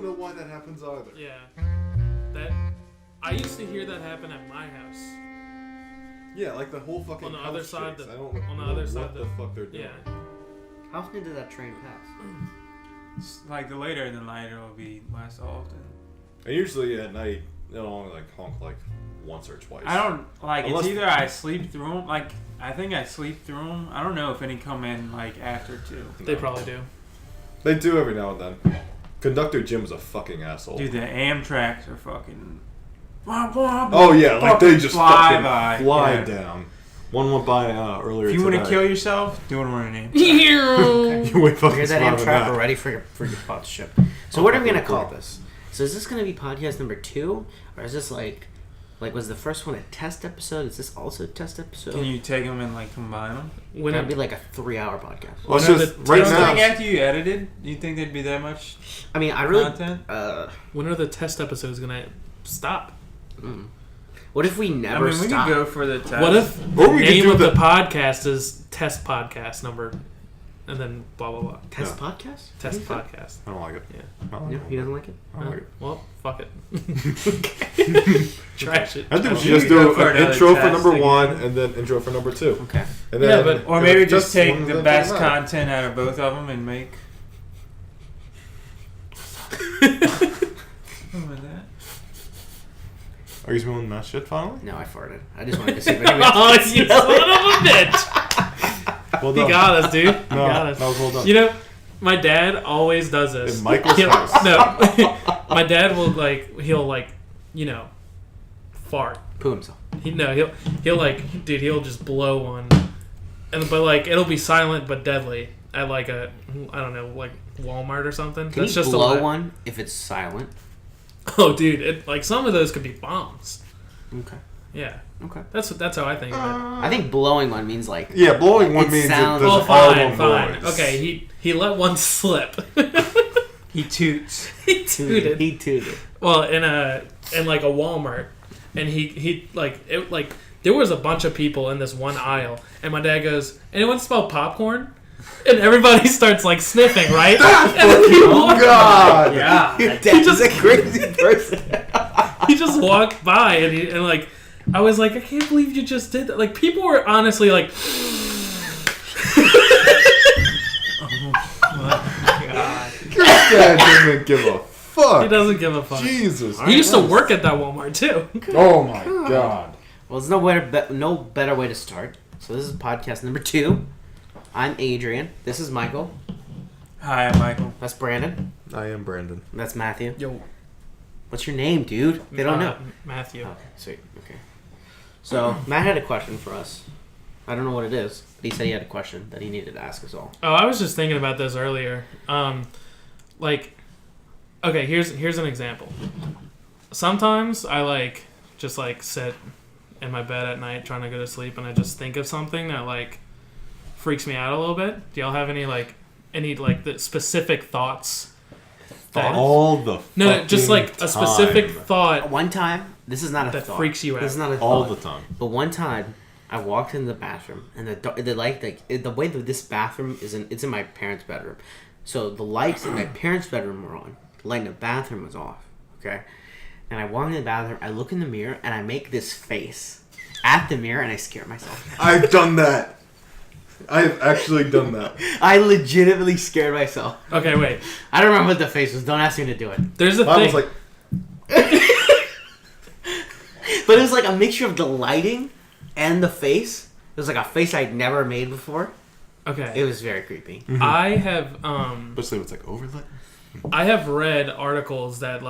don't know why that happens either. Yeah. I used to hear that happen at my house. Yeah, like the whole fucking on the house other side. shakes. The, I don't on the know other what side. the fuck they're doing. Yeah. How often did that train pass? Like the later in the night, it'll be less often. And usually at night, they'll only like honk like once or twice. I don't like. Unless it's either I sleep through them. Like I think I sleep through them. I don't know if any come in like after 2. They probably do. They do every now and then. Conductor Jim's a fucking asshole. Dude, the Amtraks are fucking. Oh yeah, like they just fly fucking by. fly down. One went by earlier If you today. want to kill yourself, do it on an Amtrak. You went fucking Hear that smarter than Amtrak? that. We're ready for your pod ship. So what are we gonna call this? So is this gonna be podcast number 2, or is this like was the first one a test episode? Is this also a test episode? Can you take them and like combine them? When That'd be like a 3-hour podcast. Well, it's When are just the right You don't now. think after you edited, do you think there'd be that much I mean, I really. content? when are the test episodes gonna stop? What if we never I mean, we stop? could go for the test. What if Or the we could name do of the the- podcast is test podcast number, and then blah blah blah. Test Yeah. podcast? Test podcast. I don't like it. Yeah. I don't No, like he it. doesn't like it. I don't like it. Well, fuck it. Trash it. I think we You should just could go do for an another intro for test number again. 1 and then intro for number 2. Okay. And Yeah, then, but- Or and maybe if just one take of the them best doesn't matter. content out of both of them and make. Something like that. Are you smelling that shit finally? No, I farted. I just wanted to see if anybody. Oh, you son of a bitch! Well He done. got us, dude. He No, got us. that was well done. You know, my dad always does this. In Michael's He'll- house. No, my dad will fart. Poo himself. He'll just blow one, but it'll be silent but deadly at like a I don't know like Walmart or something. Can That's you just blow a one if it's silent? Oh, dude, some of those could be bombs. Okay. Yeah, Okay. that's how I think of it. I think blowing one means like. Yeah, blowing one It means sounds- there's Oh, an fine. audible noise. Okay, he let one slip. He toots. He tooted. He tooted. Well, in like a Walmart, and he there was a bunch of people in this one aisle, and my dad goes, "Anyone smell popcorn?" And everybody starts like sniffing, right? And then Oh God! Yeah. Your dad is a crazy person. he just walked by, and like I was like, I can't believe you just did that. Like people were honestly like, God. Your dad doesn't give a fuck. he doesn't give a fuck. Jesus. He used to work at that Walmart too. Oh my God. Well, there's no better way to start. So this is podcast number 2. I'm Adrian. This is Michael. Hi, I'm Michael. That's Brandon. I am Brandon. That's Matthew. Yo, What's your name, dude? They don't know. Matthew. Okay, sweet. Okay. So Matt had a question for us. I don't know what it is, but he said he had a question that he needed to ask us all. Oh, I was just thinking about this earlier. Okay, here's an example. Sometimes I just sit in my bed at night trying to go to sleep, and I just think of something that freaks me out a little bit. Do y'all have any the specific thoughts? All the No, just fucking a specific time. thought One time, this is not a that thought. freaks you out. This is not a All thought. the time. But one time, I walked in the bathroom, and the way that this bathroom it's in my parents' bedroom, so the lights in my parents' bedroom were on. The light in the bathroom was off. Okay, and I walk in the bathroom. I look in the mirror, and I make this face at the mirror, and I scare myself. I've done that. I've actually done that. I legitimately scared myself. Okay, wait. I don't remember what the face was. Don't ask me to do it. There's a I thing. was like, But it was like a mixture of the lighting and the face. It was like a face I'd never made before. Okay. It was very creepy. I have especially when it's overlit. I have read articles that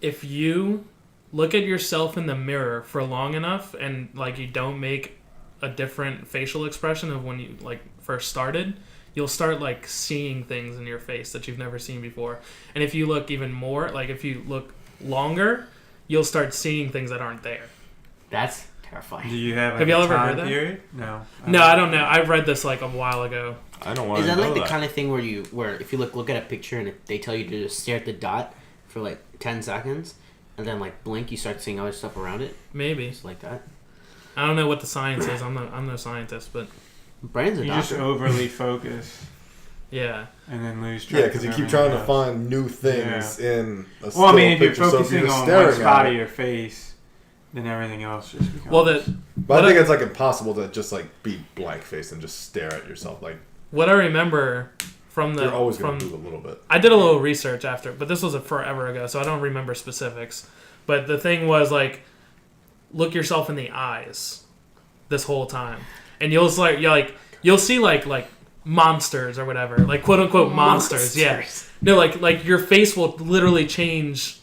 if you look at yourself in the mirror for long enough and you don't make a different facial expression of when you first started, you'll start seeing things in your face that you've never seen before. And if you look even more, if you look longer, you'll start seeing things that aren't there. That's terrifying. Do you have Have y'all a ever time heard that? period? No. No, I don't know. I read this a while ago. I don't want Is to that know the that. kind of thing where if you look at a picture and they tell you to just stare at the dot for 10 seconds and then blink, you start seeing other stuff around it? Maybe. Just like that? I don't know what the science is. I'm no scientist, but Brandon's a You doctor. just overly focus. Yeah. And then lose track. Yeah, because you keep trying to find new things in a Well, I mean, if picture. you're So focusing just on staring one spot at of it- your face, then everything else just becomes... Well, But I think it's like impossible to just like be blank faced and just stare at yourself. Like what I remember from the you're always going to move a little bit. I did a little research after, but this was forever ago, so I don't remember specifics. But the thing was like, look yourself in the eyes this whole time, and you'll see like monsters or whatever, like quote unquote monsters. Yeah, no, like your face will literally change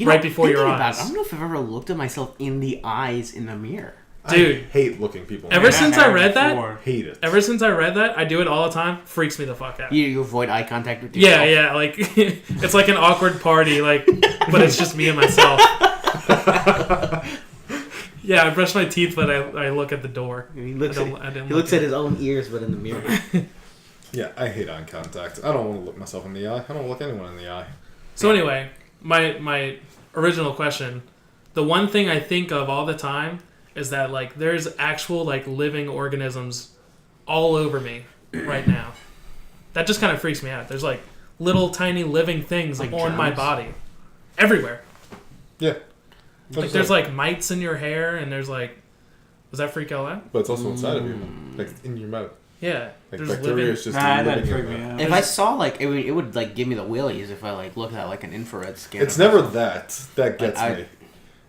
right before your eyes. I don't know if I've ever looked at myself in the eyes in the mirror. Dude, I hate looking people. Ever since I read that, I do it all the time. Freaks me the fuck out. You avoid eye contact with yourself. Yeah, like it's like an awkward party, like, but it's just me and myself. Yeah, I brush my teeth, but I look at the door. He looks at his own ears, but in the mirror. Yeah, I hate eye contact. I don't want to look myself in the eye. I don't want to look anyone in the eye. So anyway, my original question, the one thing I think of all the time is that like there's actual like living organisms all over me right now. That just kind of freaks me out. There's like little tiny living things Like on my germs? body, everywhere. Yeah. Like there's like mites in your hair, and there's like, does that freak y'all out? But it's also inside of you, like in your mouth. Yeah, Like there's bacteria living. is just Nah, that living freak in me there. out. If I saw like it would like give me the willies if I like looked at like an infrared scanner. It's never that gets I- me.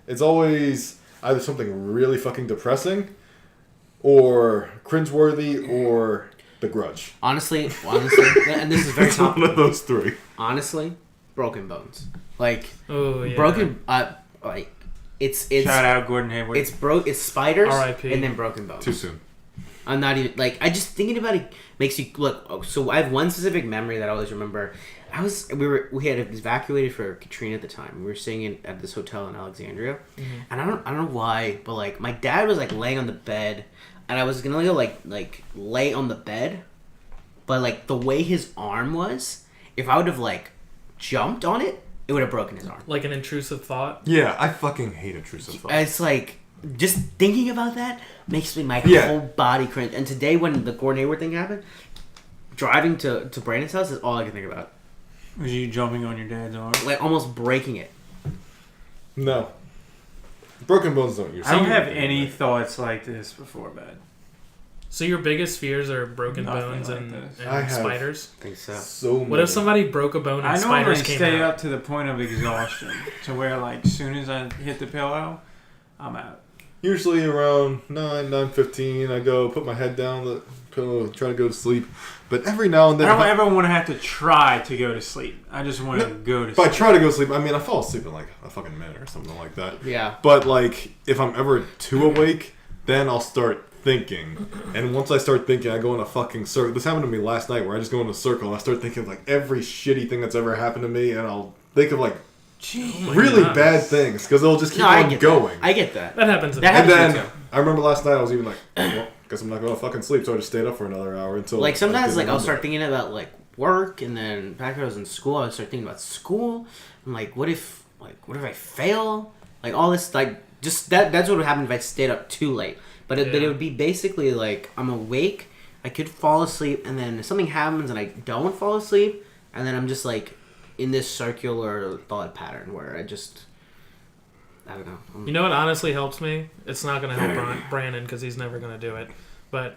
It's always either something really fucking depressing, or cringeworthy, or The Grudge. honestly, and this is very It's one topical. of those three. Honestly, broken bones. Like Oh yeah. broken. Like it's Shout out Gordon Hayward. It's spiders R.I.P. and then broken bones. Too soon. I'm not even like I just thinking about it makes you look. Oh, so I have one specific memory that I always remember. We had evacuated for Katrina at the time. We were staying at this hotel in Alexandria, and I don't know why, but like my dad was like laying on the bed, and I was gonna go like lay on the bed, but like the way his arm was, if I would have like jumped on it, it would have broken his arm. Like an intrusive thought. Yeah, I fucking hate intrusive thoughts. It's like just thinking about that makes me my Yeah. whole body cringe. And today when the Gordon Hayward thing happened, driving to Brandon's house is all I can think about. Was you jumping on your dad's arm? Like almost breaking it. No. Broken bones don't usually. I don't have any thoughts like this before bed. So your biggest fears are broken Nothing bones like and, this. and I have- spiders? I think so. So What many. if somebody broke a bone and I normally spiders came stay out? up to the point of exhaustion, to where like as soon as I hit the pillow, I'm out. Usually around 9:15, I go put my head down the pillow, try to go to sleep. But every now and I then, don't ever want to have to try to go to sleep. I just want to go to if I sleep. try to go to sleep, I mean, I fall asleep in like a fucking minute or something like that. Yeah. But like, if I'm ever too awake, then I'll start thinking. And once I start thinking, I go in a fucking circle. This happened to me last night, where I just go in a circle and I start thinking of like every shitty thing that's ever happened to me, and I'll think of like my really God. bad things because it'll just keep I on get going. That. I get that. That happens. That And happens then to me too. I remember last night I was even like, well, guess I'm not going to fucking sleep, so I just stayed up for another hour until Like sometimes I like didn't I'll start remember. thinking about like work, and then back when I was in school, I would start thinking about school. I'm like, what if I fail? Like all this like just that's what would happen if I stayed up too late. But it would be basically like I'm awake, I could fall asleep, and then if something happens and I don't fall asleep, and then I'm just like in this circular thought pattern where I don't know. You know what honestly helps me? It's not going to help Brandon because he's never going to do it. But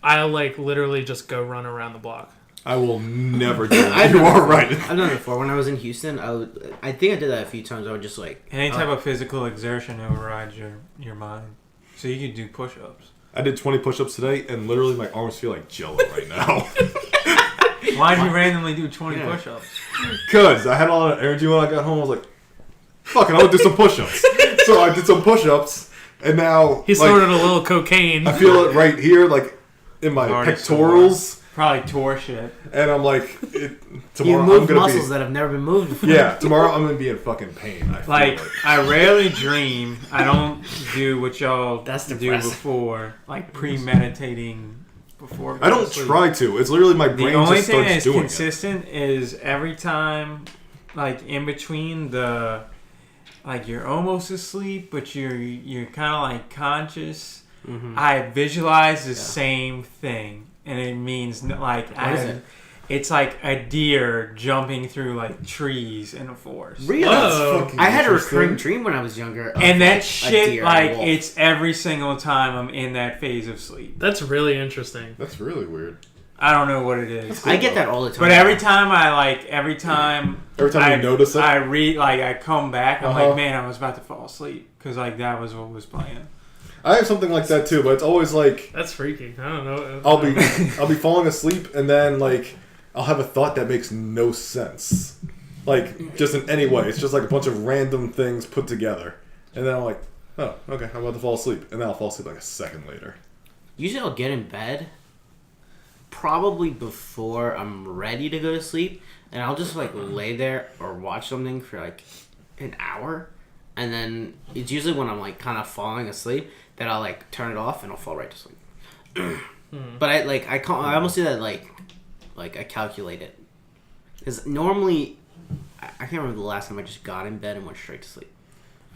I'll like literally just go run around the block. I will never do that. You are right. I've done it before. When I was in Houston, I think I did that a few times. I would just like Any type of physical exertion overrides your mind. So you could do push-ups. I did 20 push-ups today, and literally my arms feel like jello right now. Why'd you randomly do 20 Yeah. push-ups? Because I had a lot of energy when I got home. I was like, fuck it, I'm going to do some push-ups. So I did some push-ups, and now He like, snorted a little cocaine. I feel it right here, like in my Already pectorals. Probably tore shit. And I'm like, you tomorrow I'm move going muscles to that have never been moved before. be... Yeah, tomorrow I'm going to be in fucking pain. I feel Like, it. I rarely dream. I don't do what y'all That's do depressing. before. Like, premeditating before. I don't try to. It's literally my The brain only just thing starts that's doing consistent is every time, like, in between the... Like, you're almost asleep, but you're kind of, like, conscious. Mm-hmm. I visualize the same thing. And it means, like, What is it? it's like a deer jumping through like trees in a forest. Really? Whoa. I had a recurring dream when I was younger. Of, And that like, a shit, deer and a like, wolf. it's every single time I'm in that phase of sleep. That's really interesting. That's really weird. I don't know what it is. I get that all the time. But every time you notice it, I come back, I'm Uh-huh. like, man, I was about to fall asleep. Because, like, that was what was playing. I have something like that too, but it's always like That's freaky. I don't know. I'll be falling asleep and then like I'll have a thought that makes no sense, like just in any way. It's just like a bunch of random things put together, and then I'm like, oh, okay, I'm about to fall asleep, and then I'll fall asleep like a second later. Usually I'll get in bed probably before I'm ready to go to sleep, and I'll just like lay there or watch something for like an hour, and then it's usually when I'm like kind of falling asleep that I'll like turn it off and I'll fall right to sleep. But I almost do that like I calculate it, because normally I can't remember the last time I just got in bed and went straight to sleep.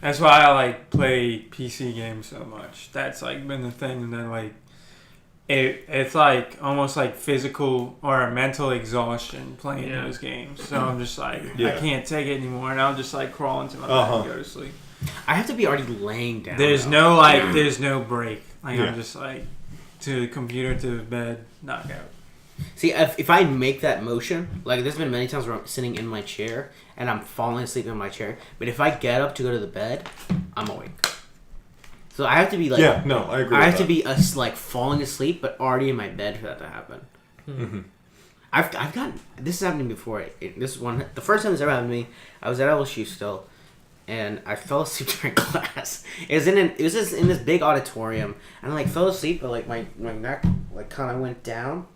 That's why I, like, play PC games so much. That's, like, been the thing. And then, like, it's like almost like physical or mental exhaustion playing those games. So I'm just like, I can't take it anymore, and I'll just like crawl into my bed and go to sleep. I have to be already laying down. There's no break. Like I'm just like to the computer, to the bed, knock out. See, if I make that motion, like there's been many times where I'm sitting in my chair and I'm falling asleep in my chair, but if I get up to go to the bed, I'm awake. So I have to be like, I agree. I have to be like falling asleep, but already in my bed for that to happen. Mm-hmm. I've gotten this has happened to me before. The first time this ever happened to me, I was at LSU still, and I fell asleep during class. It was just in this big auditorium, and I like fell asleep, but like my neck like kind of went down,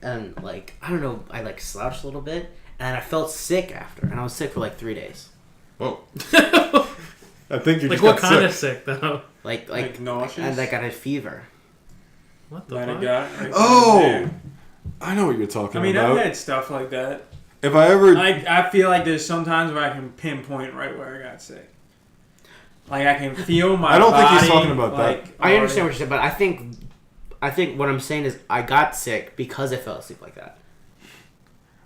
and like I don't know, I like slouched a little bit, and I felt sick after, and I was sick for like 3 days. Whoa. I think you like just what got kind sick. of sick though? Like nauseous? And I got a fever. What the fuck? Oh, I know what you're talking about. I've had stuff like that. If I ever, I feel like there's sometimes where I can pinpoint right where I got sick. Like I can feel my. I don't think he's body, talking about that. I understand what you're saying, but I think what I'm saying is I got sick because I fell asleep like that.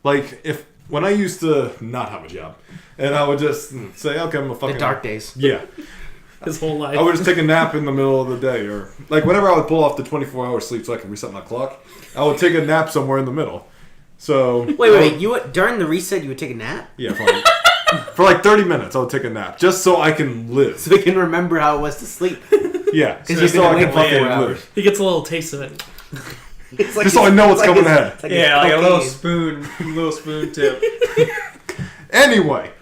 like when I used to not have a job, and I would just say, okay, I'm a fucking The dark days. Yeah. His whole life. I would just take a nap in the middle of the day, or like whenever I would pull off the 24-hour sleep so I could reset my clock, I would take a nap somewhere in the middle. So Wait, you would, during the reset you would take a nap? Yeah, for like 30 minutes I would take a nap just so I can live. So we can remember how it was to sleep. Yeah, Because just you've so been I can awake for fucking 4 hours. live. He gets a little taste of it. It's like Just so I know what's coming ahead. like a little cocaine. spoon tip. Anyway,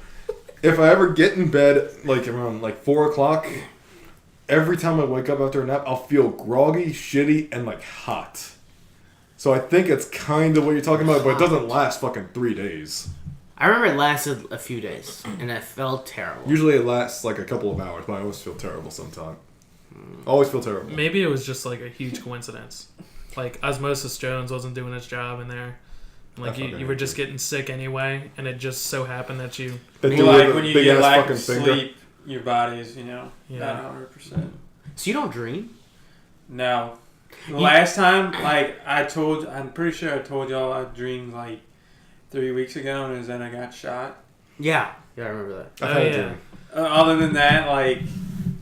if I ever get in bed like around like 4 o'clock, every time I wake up after a nap, I'll feel groggy, shitty, and like hot. So I think it's kind of what you're talking about, but it doesn't last fucking 3 days. I remember it lasted a few days, and I felt terrible. Usually it lasts like a couple of hours, but I always feel terrible sometimes. Always feel terrible. Maybe it was just like a huge coincidence. Like Osmosis Jones wasn't doing his job in there. Like you were just getting sick anyway, and it just so happened that you. Like when you get lack of sleep, your body's not 100%. So you don't dream? No. The last time, like I'm pretty sure I told y'all I dreamed like 3 weeks ago, and then I got shot. Yeah, I remember that. I've had a dream. Other than that, like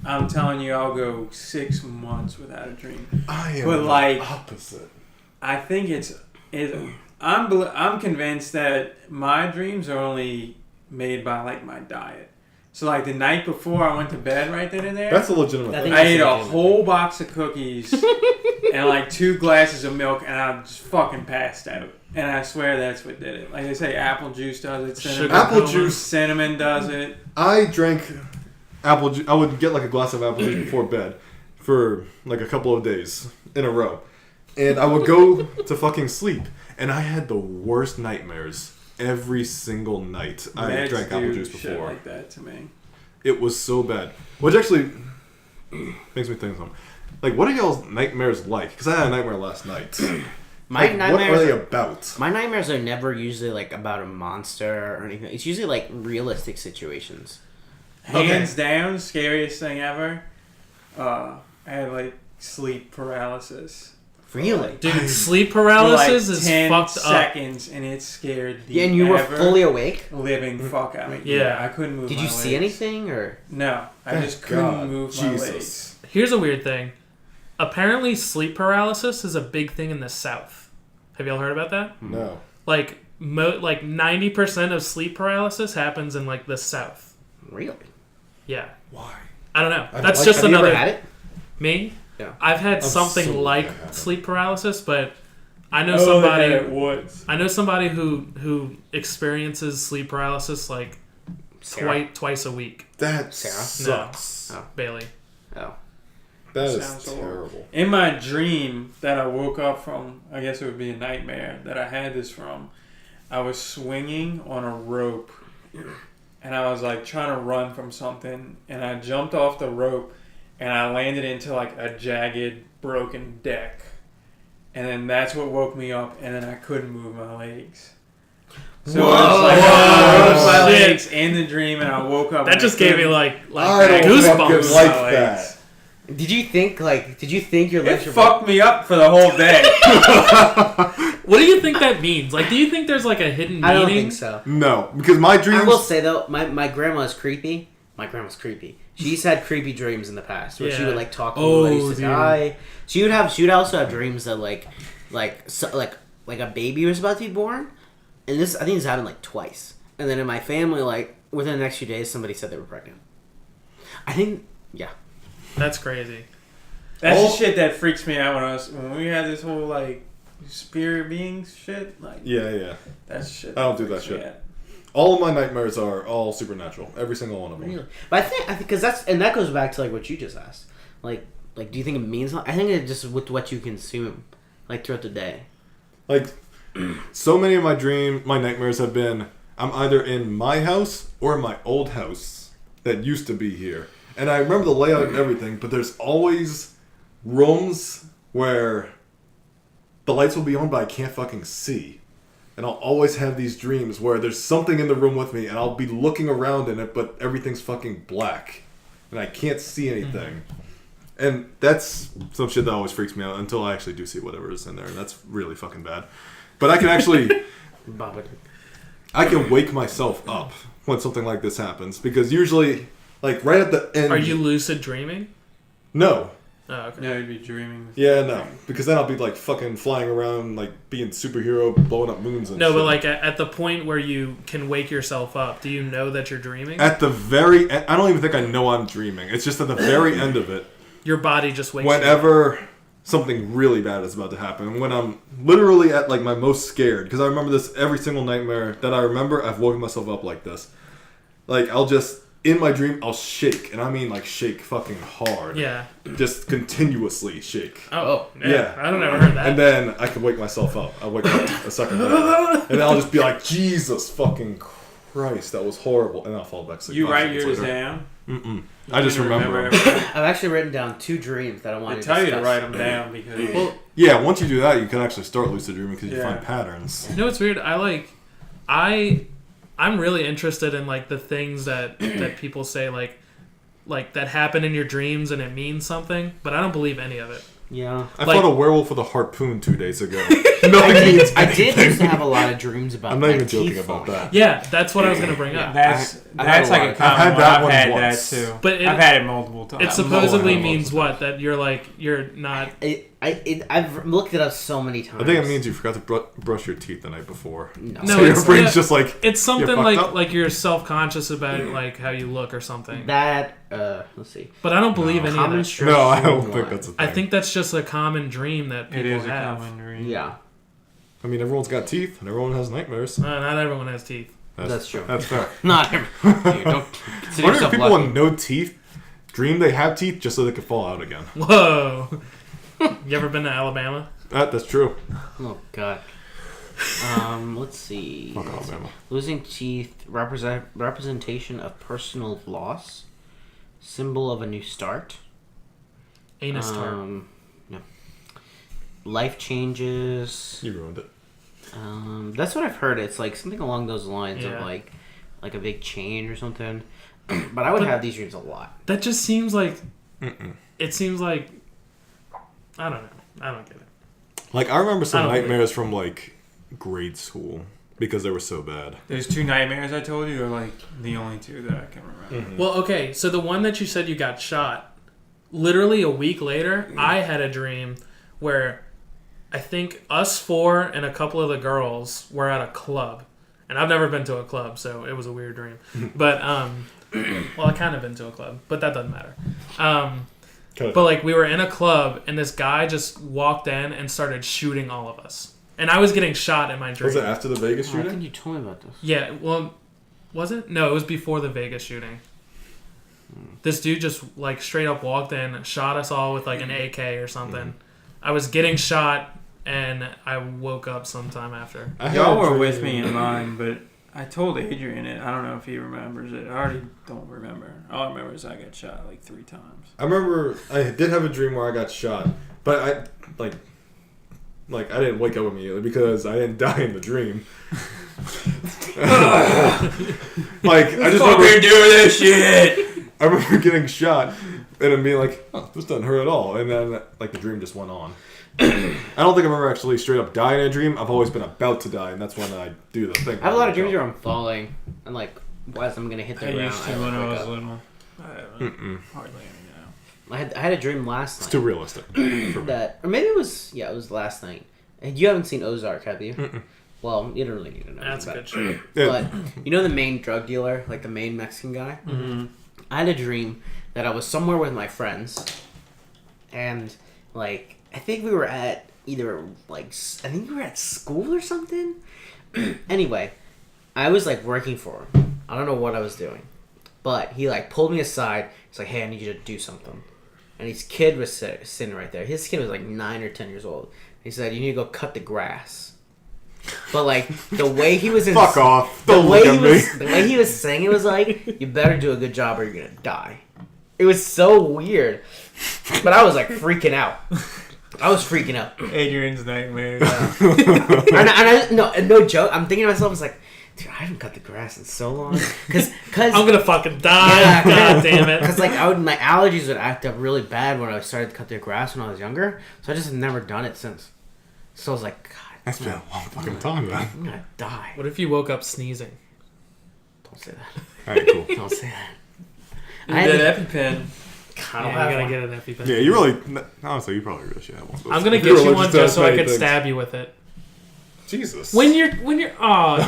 I'm telling you, I'll go 6 months without a dream. I am But like opposite. I think I'm convinced that my dreams are only made by like my diet. So like the night before I went to bed right then and there, That's a legitimate thing. I ate a whole box of cookies and like 2 glasses of milk, and I just fucking passed out. And I swear that's what did it. Like they say, apple juice does it. Cinnamon does it. I drank apple juice. I would get like a glass of apple juice before bed for like a couple of days in a row. And I would go to fucking sleep. And I had the worst nightmares every single night. I drank apple juice before. Shit like that to me. It was so bad. Which actually makes me think something. Like, what are y'all's nightmares like? Because I had a nightmare last night. My like, nightmares what are they about? My nightmares are never usually like about a monster or anything. It's usually like realistic situations. Hands down, scariest thing ever. I had like sleep paralysis Really? Dude, sleep For paralysis like is 10 fucked up. seconds, and it scared the Yeah, and you were fully awake? living fuck out of me. Yeah. I couldn't move Did my you legs. see anything, or? No, I Thank just couldn't God. move my Jesus. legs. Here's a weird thing. Apparently, sleep paralysis is a big thing in the South. Have y'all heard about that? No. Like 90% of sleep paralysis happens in like the South. Really? Yeah. Why? I don't know. I That's like- just Have you another. ever had it? Me? Yeah. I've had I'm something so like glad I haven't. sleep paralysis, but I know Oh, somebody. yeah, it was. I know somebody who experiences sleep paralysis like Sarah? twice a week. That Sarah? sucks. Oh. Bailey. Oh. That is Sounds horrible. terrible. In my dream that I woke up from, I guess it would be a nightmare that I had this from, I was swinging on a rope and I was like trying to run from something and I jumped off the rope and I landed into like a jagged, broken deck. And then that's what woke me up and then I couldn't move my legs. So it was like I moved my Shit. legs in the dream and I woke up. That and just I gave me couldn't like I don't goosebumps. fucking move like my that. legs. Did you think your It legs were... fucked me up for the whole day. What do you think that means? Like, do you think there's like a hidden meaning? I don't think so. No, because my dreams. I will say though, my grandma's creepy. My grandma's creepy. She's had creepy dreams in the past where she Yeah. would like talk to Oh, people that used to dude. die. She would also have dreams that like a baby was about to be born, and this I think this happened like twice. And then in my family, like within the next few days, somebody said they were pregnant. I think yeah. That's crazy. That's Oh. the shit that freaks me out when we had this whole like spirit beings shit. Like Yeah. that's shit. I don't do that freaks me shit. out. All of my nightmares are all supernatural. Every single one of them. Really? But I think because that goes back to like what you just asked. Like do you think it means? I think it just with what you consume, like throughout the day. Like, so many of my nightmares have been I'm either in my house or in my old house that used to be here. And I remember the layout and everything, but there's always rooms where the lights will be on, but I can't fucking see. And I'll always have these dreams where there's something in the room with me, and I'll be looking around in it, but everything's fucking black. And I can't see anything. And that's some shit that always freaks me out until I actually do see whatever is in there, and that's really fucking bad. But I can actually... I can wake myself up when something like this happens, because usually, like, right at the end... Are you lucid dreaming? No. Oh, okay. No, you'd be dreaming. Yeah, no. Because then I'll be, like, fucking flying around, like, being superhero, blowing up moons and No, shit. but like at the point where you can wake yourself up, do you know that you're dreaming? At the very end... I don't even think I know I'm dreaming. It's just at the very end of it, Your body just wakes you up. whenever something really bad is about to happen, when I'm literally at, like, my most scared, because I remember this every single nightmare that I remember, I've woken myself up like this. Like, I'll just... In my dream, I'll shake, and I mean like shake fucking hard. Yeah. Just continuously shake. Oh, Yeah. I don't ever heard that. And then I can wake myself up. I'll wake up a second later. And then I'll just be like, Jesus fucking Christ, that was horrible. And I'll fall back asleep. You 5 write seconds yours later. down. Mm-mm. I just You remember 'em. everything. I've actually written down 2 dreams that I want They to tell you discuss. to write them down because Well, Yeah, once you do that, you can actually start lucid dreaming because you Yeah. find patterns. you know what's weird? I'm really interested in like the things that people say like that happen in your dreams and it means something, but I don't believe any of it. Yeah. I Like- fought a werewolf with a harpoon 2 days ago. Nothing means I did used to have a lot of dreams about I'm not my even joking teeth about falling out. that. Yeah, that's what I was gonna bring up. that's I've had a like lot a of- common I've had one. that I've one had once. that too. But I've had it multiple times. It supposedly I don't know means about what? That you're not. I've looked it up so many times. I think it means you forgot to brush your teeth the night before. No. No, So your it's- brain's yeah. just like, It's something fucked like up? like you're self conscious about like how you look or something. That let's see. But I don't believe any of Common that. stress. no, I don't one. think that's a thing. I think that's just a common dream that It people is a have. common dream. Yeah, I mean, everyone's got teeth and everyone has nightmares. Not everyone has teeth. that's true. That's fair. Not everyone. Dude, don't consider Wonder if yourself people lucky. with no teeth dream they have teeth just so they can fall out again. Whoa! You ever been to Alabama? That's true. Oh God. Let's see. Fuck Alabama. Losing teeth, representation of personal loss, symbol of a new start. Anus tart. No. Life changes. You ruined it. That's what I've heard. It's like something along those lines Yeah. of like a big change or something. But I would have these dreams a lot. That just seems like. Mm-mm. It seems like. I don't know. I don't get it. Like, I remember some I don't nightmares from, like, grade school because they were so bad. There's 2 nightmares I told you, or like the only 2 that I can remember. Mm-hmm. Well, okay, so the one that you said you got shot, literally a week later, I had a dream where I think us 4 and a couple of the girls were at a club. And I've never been to a club, so it was a weird dream. But, well, I kind of been to a club, but that doesn't matter. But, like, we were in a club, and this guy just walked in and started shooting all of us. And I was getting shot in my dream. Was it after the Vegas I shooting? think you told me about this. Yeah, well, was it? No, it was before the Vegas shooting. This dude just, like, straight up walked in, shot us all with, like, an AK or something. I was getting shot, and I woke up sometime after. Y'all were with me in mine, but I told Adrian it. I don't know if he remembers it. I already don't remember. All I remember is I got shot like 3 times. I remember I did have a dream where I got shot, but I I didn't wake up immediately because I didn't die in the dream. Like, I just remember do this shit. I remember getting shot and then being like, "Oh, this doesn't hurt at all," and then like the dream just went on. I don't think I've ever actually straight up died in a dream. I've always been about to die, and that's when I do the thing. I have a lot of dreams where I'm falling and like, as I'm gonna hit the I ground. used to when I was little. I haven't. Mm-mm. Hardly any now. I had a dream last night. It's too realistic for me. That, or maybe it was last night. And you haven't seen Ozark, have you? Mm-mm. Well, you don't really need to know. That's a about good it. shit. But you know the main drug dealer, like the main Mexican guy. Mm-hmm. I had a dream that I was somewhere with my friends, and like I think we were at school or something. Anyway, I was like working for him. I don't know what I was doing, but he like pulled me aside. He's like, "Hey, I need you to do something." And his kid was sitting right there. His kid was like 9 or 10 years old. He said, "You need to go cut the grass." But like the way he was Fuck off! the Don't way look he at me. was, the way he was saying it was like, "You better do a good job or you're gonna die." It was so weird, but I was like freaking out. I was freaking out. Adrian's nightmare. No joke. I'm thinking to myself, I was like, dude, I haven't cut the grass in so long. Cause I'm gonna fucking die. Yeah. God damn it. Because like my allergies would act up really bad when I started to cut the grass when I was younger. So I just have never done it since. So I was like, God, That's been a long fucking time, man. I'm gonna die. What if you woke up sneezing? Don't say that. Alright, cool. Don't say that. You need that EpiPen. I don't Yeah, have you gotta one. get an EpiPen. Yeah, you really. Honestly, you probably really should have one. I'm gonna You're get you allergic one to just so I many could things. stab you with it. Jesus. When you're oh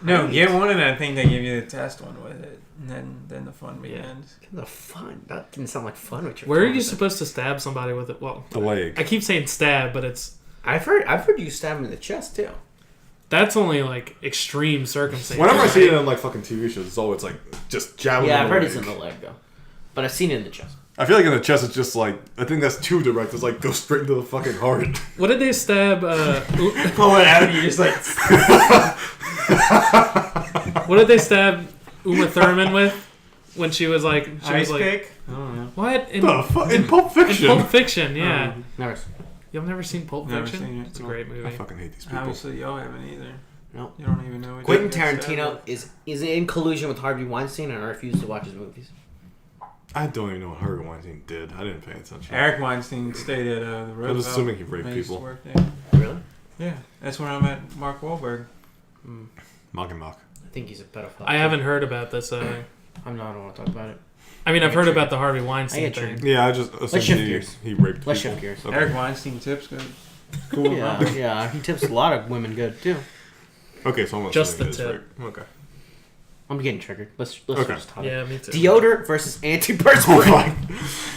No, get one and I think they give you the test one with it. And then the fun begins. The fun. That didn't sound like fun. What you're where are talking you about. supposed to stab somebody with it? Well, The leg. I keep saying stab, but it's I've heard you stab him in the chest too. that's only like extreme circumstances. Whenever I see it right? in like fucking TV shows, it's always like just jabbing. Yeah, in I've the heard leg. it's in the leg though, but I've seen it in the chest. I feel like in the chest, it's just like I think that's too direct. It's like go straight into the fucking heart. What did they stab? Pull it out and you just like... What did they stab Uma Thurman with when she was like Ice pick? I don't know. what in, The fuck? In Pulp Fiction. in Pulp Fiction? Yeah, Never. you've never seen Pulp Never Fiction? seen it. It's a No. great movie. I fucking hate these people. Obviously, y'all haven't either. No. You don't even know what Quentin you get Tarantino stabbed is in collusion with Harvey Weinstein, and I refuse to watch his movies. I don't even know what Harvey Weinstein did. I didn't pay attention. with. Eric Weinstein stayed at the Roosevelt. assuming he raped I used to people. work there. Really? Yeah, that's when I met Mark Wahlberg. Mock and mock. I think he's a pedophile. I haven't heard about this. I don't want to talk about it. I mean, I've heard about the Harvey I Weinstein get thing. Yeah, I just assumed shift gears. he raped Let's people. shift gears. Okay. Eric Weinstein tips good. Cool. Yeah, he tips a lot of women good too. Okay, so I'm Just assuming the it is tip. rape. Okay. I'm getting triggered. Let's Okay. switch topic. Yeah, me too. Deodorant versus antiperspirant. Oh my.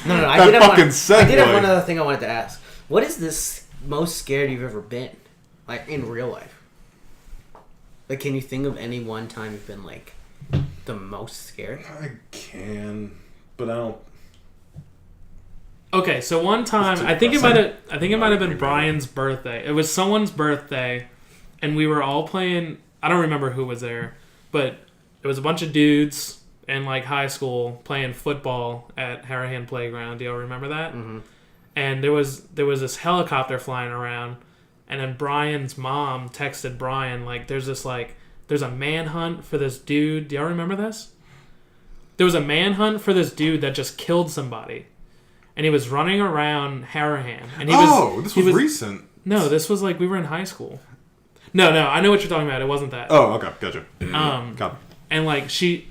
No. I That did have fucking one. I did have segue. one other thing I wanted to ask. What is this most scared you've ever been, like in real life? Like, can you think of any one time you've been like the most scared? I can, but I don't. Okay, so one time It's too I think it depressing. might have been Brian's birthday. It was someone's birthday, and we were all playing. I don't remember who was there, but it was a bunch of dudes in like high school playing football at Harahan Playground. Do y'all remember that? Mm-hmm. And there was this helicopter flying around, and then Brian's mom texted Brian like, there's a manhunt for this dude. Do y'all remember this? There was a manhunt for this dude that just killed somebody. and he was running around Harahan. And this was recent. No, this was like we were in high school. No, I know what you're talking about. It wasn't that. Oh, okay, gotcha. And like she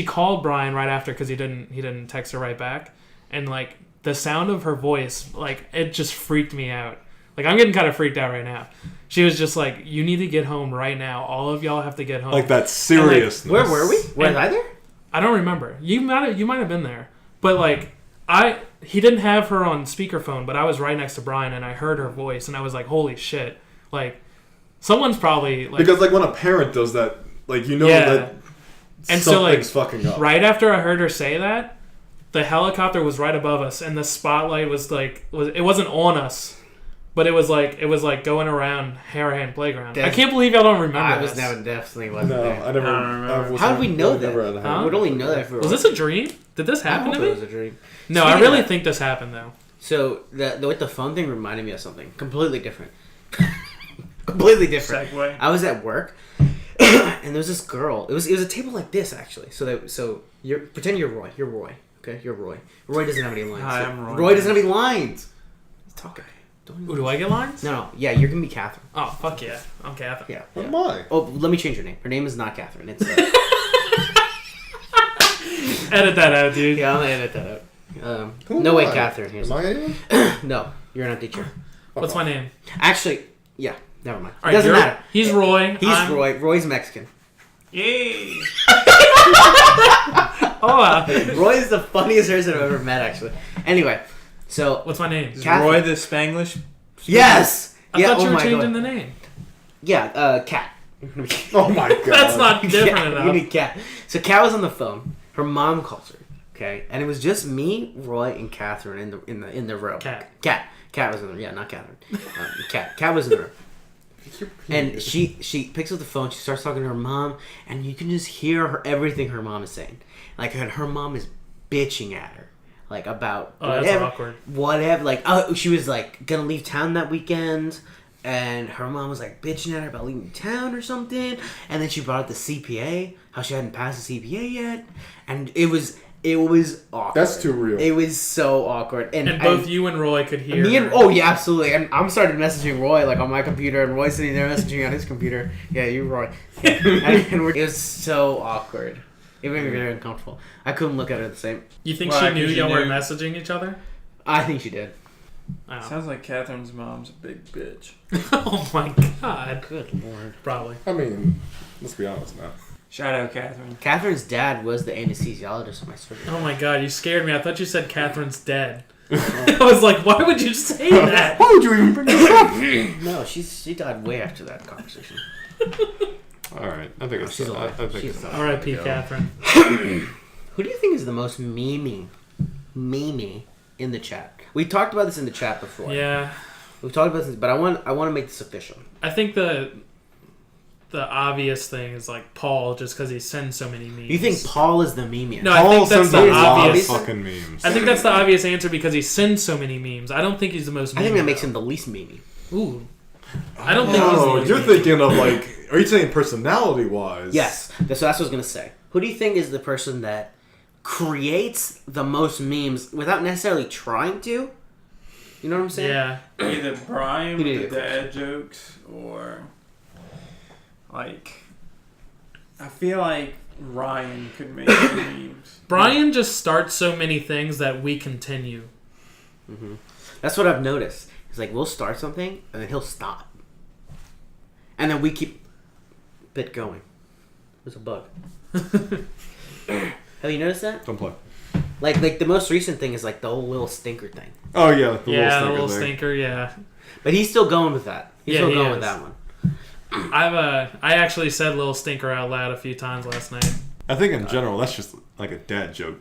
called Brian right after because he didn't text her right back, and like the sound of her voice, like it just freaked me out. Like I'm getting kind of freaked out right now. She was just like, "You need to get home right now. All of y'all have to get home." Like that seriousness. Where were we? Was I there? I don't remember. You might have been there, but like he didn't have her on speakerphone, but I was right next to Brian and I heard her voice and I was like, "Holy shit!" Like someone's probably like because like when a parent does that, like that and something's so like fucking up. Right after I heard her say that, the helicopter was right above us and the spotlight was it wasn't on us. But it was like going around Harahan Playground. I can't believe y'all don't remember. I was this. definitely wasn't No, there. I never. I How did we know that? Huh? We would only know that if we were. Was this a dream? Did this happen to me? It was a dream. No, Speaking I really of that- think this happened though. So the phone thing reminded me of something completely different. Completely different. Segue. I was at work, and there was this girl. It was a table like this actually. So you're pretend you're Roy. You're Roy. Okay, you're Roy. Roy doesn't have any lines. Hi, I'm Roy. Roy doesn't have any lines. He's talking. Ooh, do I get lines? No. Yeah, you're gonna be Katherine. Oh, fuck yeah. I'm Katherine. Yeah. What am I? Oh, let me change her name. Her name is not Katherine. It's. Edit that out, dude. Yeah, I'm gonna edit that out. Who No am way, I? Katherine. Here's Am I anyone? No, you're not teacher. What's my name? Actually, yeah. Never mind. All right, Doesn't matter. He's Roy. He's I'm... Roy. Roy's Mexican. Yay! Oh, Roy's the funniest person I've ever met, actually. Anyway, so what's my name? Is Katherine. Roy the Spanglish? yes. I Yeah. thought you Oh were my changing god. the name. Yeah. Kat. Oh my god. That's not different Yeah, enough. you need Kat. So Kat was on the phone. Her mom calls her. Okay, and it was just me, Roy, and Katherine in the room. Kat. Kat was in the room. Yeah, not Katherine. Kat was in the room. And she picks up the phone. She starts talking to her mom, and you can just hear everything her mom is saying. Like her mom is bitching at her, like about That's whatever, awkward. whatever. Like oh, she was like gonna leave town that weekend, and her mom was like bitching at her about leaving town or something. And then she brought up the CPA, how she hadn't passed the CPA yet, and it was awkward. That's too real. It was so awkward, And both you and Roy could hear. me and her. oh yeah, absolutely. And I'm started messaging Roy like on my computer, and Roy's sitting there messaging on his computer. Yeah, you Roy. It was so awkward. It made me very uncomfortable. I couldn't look at her the same. You think Why, she knew 'cause y'all you were knew- messaging each other? I think she did. Oh. Sounds like Catherine's mom's a big bitch. Oh my god. Good lord. Probably. I mean, let's be honest now. Shout out Katherine. Catherine's dad was the anesthesiologist on my surgery. Oh my god, you scared me. I thought you said Catherine's dead. I was like, why would you say that? Why would you even bring this up? No, she died way after that conversation. All right, I think it's. She's alive. I think She's it's alive. time R.I.P. to go. Catherine. Who do you think is the most memey in the chat? We talked about this in the chat before. Yeah. We've talked about this, but I want to make this official. I think the obvious thing is like Paul, just because he sends so many memes. You think Paul is the memeiest? No, I Paul think that's sends the a lot of obvious. fucking memes. I think that's the obvious answer because he sends so many memes. I don't think he's the most. I think memey, that makes though. him the least memey. Ooh. I don't think he's the No, least you're memey. thinking of like. Are you saying personality wise? Yes, so that's what I was gonna say. Who do you think is the person that creates the most memes without necessarily trying to? You know what I'm saying? Yeah. Either Brian You with need the to dad jokes or like I feel like Ryan could make memes. Brian just starts so many things that we continue. That's what I've noticed. It's like we'll start something and then he'll stop, and then we keep it going. There's a bug. Have you noticed that? Don't play. Like the most recent thing is like the whole little stinker thing. Oh yeah, the Yeah, the little little thing. stinker. Yeah. But he's still going with that. He's Yeah, still he going is. with that one. I actually said little stinker out loud a few times last night. I think in general that's just like a dad joke,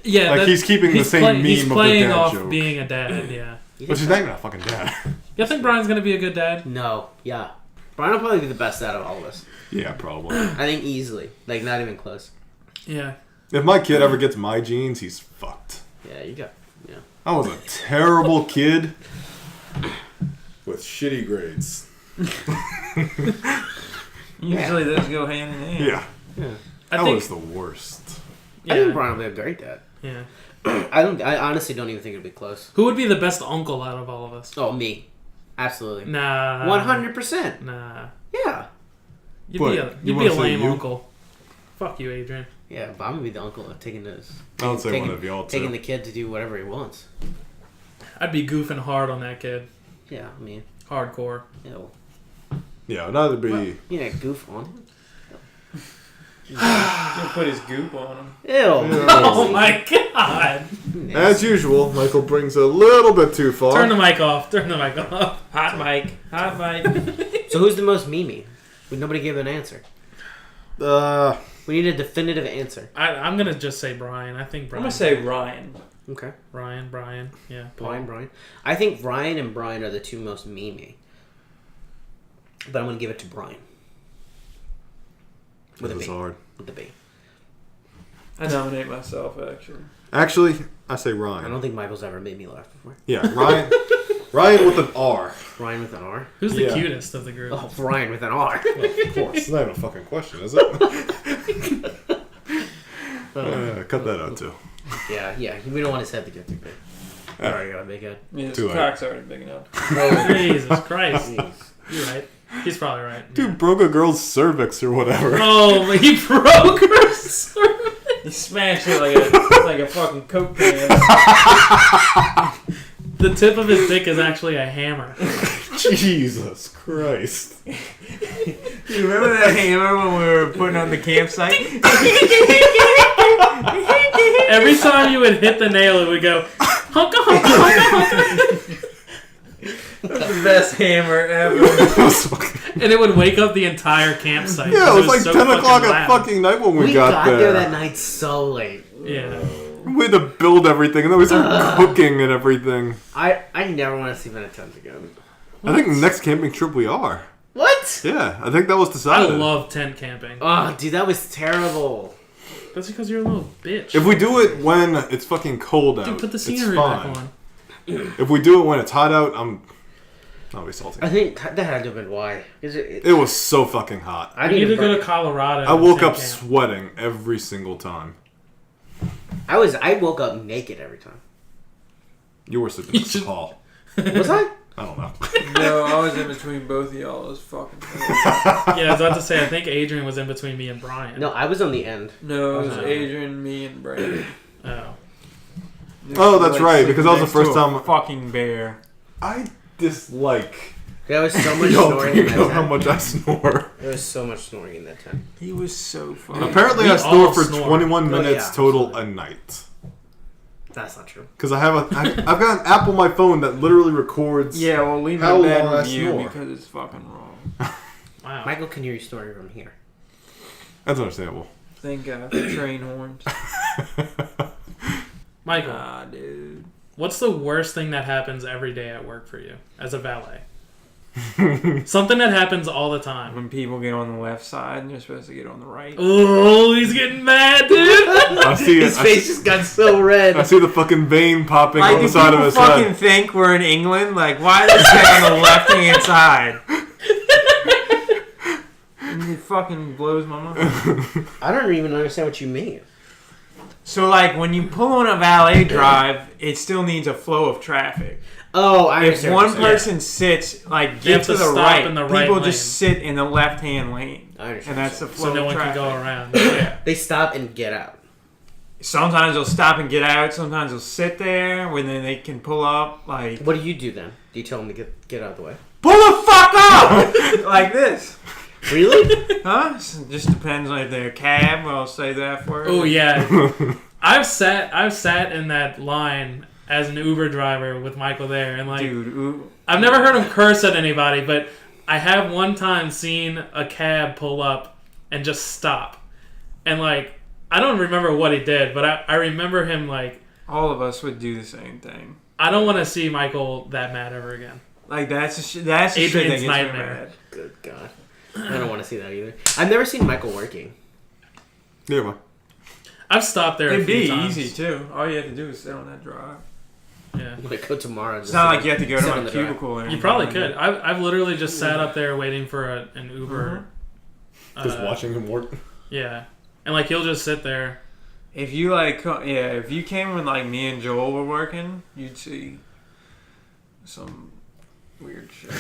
Yeah. Like, that- he's keeping the same meme He's of the playing dad off joke. being a dad. Yeah. which is not even a fucking dad. You think Brian's gonna be a good dad? No, yeah. Brian will probably be the best out of all of us. Yeah, probably. I think easily. Like, not even close. Yeah. If my kid ever gets my genes, he's fucked. Yeah, you got... Yeah. I was a terrible kid with shitty grades. Usually those go hand in hand. Yeah, Yeah. I that think. was the worst. I think Yeah. Brian will be a great dad. Yeah. I honestly don't even think it'd be close. Who would be the best uncle out of all of us? Oh, me. Absolutely. Nah. 100%. Nah. Yeah. You'd What, be a, you you'd be wanna a say lame you? uncle. Fuck you, Adrian. Yeah, but I'm gonna be the uncle taking this. I would say taking, one of y'all too. Taking the kid to do whatever he wants. I'd be goofing hard on that kid. Yeah, I mean, Hardcore. ew. Yeah, it'd either be. You know, goof on him. He'll put his goop on him. Ew. Oh my god! As usual, Michael brings a little bit too far. Turn the mic off. Turn the mic off. Hot mic. Hot mic. So who's the most memey? Would nobody give an answer? We need a definitive answer. I'm gonna just say Brian. I think I'm Brian. gonna say Ryan. Okay. Brian. Yeah. Brian. I think Ryan and Brian are the two most memey. But I'm gonna give it to Brian. With a This B. is hard. With the B. I nominate myself, actually. Actually, I say I Ryan. don't think Michael's ever made me laugh before. Yeah, Ryan. Ryan with an R. Ryan with an R? Who's the Yeah. cutest of the group? Oh, Ryan with an R. Well, of course. It's not even a fucking question, is it? Cut that out too. Yeah. We don't want his head to get too big. Sorry, got a big head. Yeah, his Too late. cock's already big enough. Jesus Christ. Jeez. You're right. He's probably right. Dude broke a girl's cervix or whatever. Oh, but he broke her cervix. He smashed it like a fucking Coke can. The tip of his dick is actually a hammer. Jesus Christ. You remember that hammer when we were putting on the campsite? Every time you would hit the nail, it would go hunka hunka hunka hunka, That's the best hammer ever. and it would wake up the entire campsite. Yeah, it was like so 10 o'clock fucking at loud. fucking night when we We got there there. that night so late. Yeah. We had to build everything, and then we started cooking and everything. I never want to sleep in a tent again. I think the next camping trip we are. What? Yeah, I think that was I decided. love tent camping. Oh, dude, that was terrible. That's because you're a little bitch. If we do it when it's fucking cold out, Dude, put the it's scenery back fine. on. If we do it when it's hot out, I'll be salty. I think that had to have been why. It was so fucking hot. I We need to go break- to Colorado. I and woke tent up camp. sweating every single time. I woke up naked every time. You were sleeping You next to should- Paul. Was I? I don't know. No, I was in between both of y'all. It was fucking terrible. Yeah, I was about to say, I think Adrian was in between me and Brian. No, I was on the end. No, it was Oh. Adrian, me, and Brandon. Oh. Oh, that's right, because that was the Next to first a time- Fucking bear. I dislike There was so much y'all snoring in bringing that up how tent. much I snore. There was so much snoring in that tent. He was so funny. Apparently, We I snore all for snore. 21 Oh, minutes yeah, total absolutely. a night. That's not true. Because I've got an app on my phone that literally records. Yeah, well, leave How a bad long I review snore. because it's fucking wrong. Wow. Michael can hear your story from here. That's understandable. Thank God for train horns. Michael, Ah, dude. what's the worst thing that happens every day at work for you as a valet? Something that happens all the time. When people get on the left side and you're supposed to get on the right. Oh, he's getting mad, dude. I see it. His face just got so red. I see the fucking vein popping Like, on the do side of people his fucking head. think we're in England? Like, why is this on the left-hand side? It fucking blows my mind. I don't even understand what you mean. So, like, when you pull on a valet drive, it still needs a flow of traffic. Oh, I If understand. one what you're saying. person sits, like, They have get to to the stop right, in the right people lane. just sit in the left-hand lane. I understand And what that's the you're flow So no of one can traffic. go around. Yeah. They stop and get out. Sometimes they'll stop and get out. Sometimes they'll sit there when then they can pull up. Like, What do you do then? Do you tell them to get out of the way? pull the fuck up! Like this. Really? Huh? Just depends on if they're a cab. I'll say that for Oh yeah, I've sat in that line as an Uber driver with Michael there, and like Dude, ooh. I've never heard him curse at anybody, but I have one time seen a cab pull up and just stop, and like I don't remember what he did, but I remember him like All of us would do the same thing. I don't want to see Michael that mad ever again. Like, that's the shit that Adrian's gets me nightmare. mad. Good God. I don't want to see that either. I've never seen Michael working. Yeah, man. I've stopped there a It'd few be times. easy, too. All you have to do is sit on that drive. Yeah. I'm gonna go tomorrow. And It's just not sit- like you have to go to sit on my the drive. cubicle or anything. You probably could. I've literally just sat up there waiting for an Uber. Just watching him work. Yeah, and like he'll just sit there, If you if you came when like me and Joel were working, you'd see some weird shit.